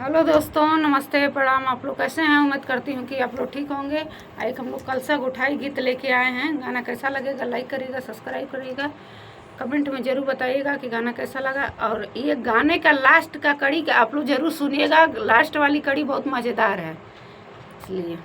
Hello दोस्तों, नमस्ते, प्रणाम। आप लोग कैसे हैं? उम्मीद करती हूँ कि आप लोग ठीक होंगे। एक हम लोग कलसा गुठाई गीत लेके आए हैं। गाना कैसा लगेगा लाइक करिएगा, सब्सक्राइब करिएगा, कमेंट में ज़रूर बताइएगा कि गाना कैसा लगा। और ये गाने का लास्ट का कड़ी का आप लोग ज़रूर सुनिएगा। लास्ट वाली कड़ी बहुत मज़ेदार है, इसलिए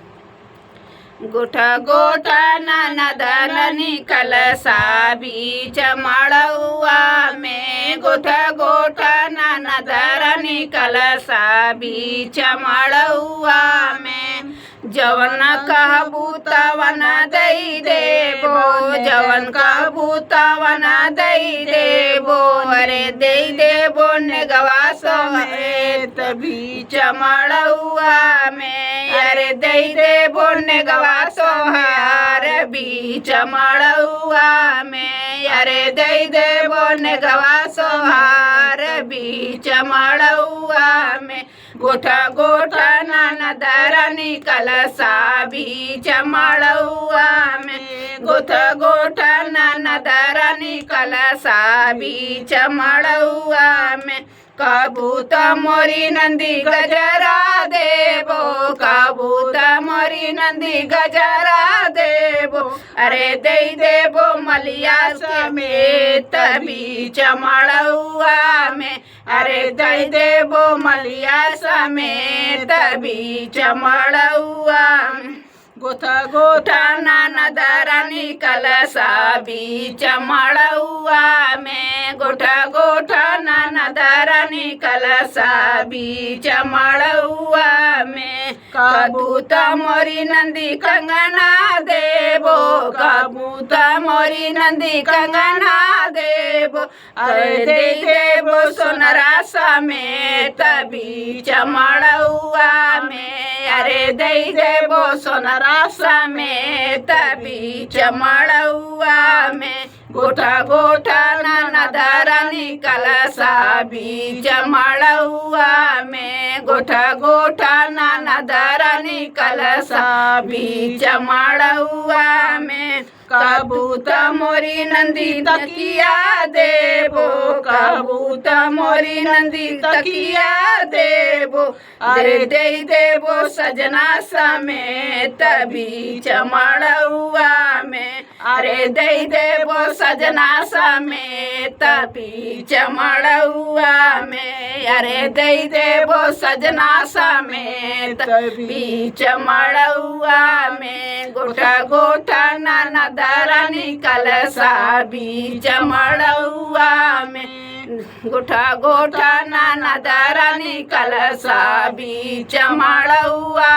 गोठा गोठा ननदनी कलसा बीच मड़ुआ में, गोठा गोठा ननदनी कलसा बीच मड़ुआ में, जवन कहबू तवन दई देबो, जवन कहबू तवन दई देबो, अरे दई देबो नेगवा समेत बीच मड़ुआ में, अरे दई देबो नेगवा सोहार बीच मड़ुआ में, अरे दई देबो नेगवा सोहार बीच मड़ुआ में, गोठा गोठा ननदनी कलसा बीच मड़ुआ में, गोठा गोठा ननदनी कलसा बीच मड़ुआ में, कबूत मोरी नंदी गजरा देबो, कबूत मोरी नंदी गजरा देबो, अरे दई देबो मलिया समेत बीच मड़ुआ में, अरे दई देबो मलिया समेत बीच मड़ुआ में, गोठा गोठा ननदनी कलसा बीच मड़ुआ में, गोठा गोठा ननदनी कलसा बीच मड़ुआ में, कबूत मोरी नंदी कंगना देबो, कबूत मोरी नंदी कंगना देबो, अरे दे देबो सोनरा समेत बीच मड़ुआ में, अरे दे देबो सोनरा समेत बीच मड़ुआ में, गोठा गोठा ननदनी कलसा बीच मड़ुआ में, गोठा गोठा ननदनी कलसा बीच मड़ुआ में, कबूत मोरी नंदी तकिया देबो, कबूत मोरी नंदी तकिया देबो, अरे दे देबो सजना समेत बीच मड़ुआ में, अरे दे देबो सजना समेत बीच मड़ुआ में, अरे दे देबो सजना समेत बीच मड़ुआ में, गोठा गोठा ननदनी कलसा बीच मड़ुआ में, गोठा गोठा ननदनी कलसा बीच मड़ुआ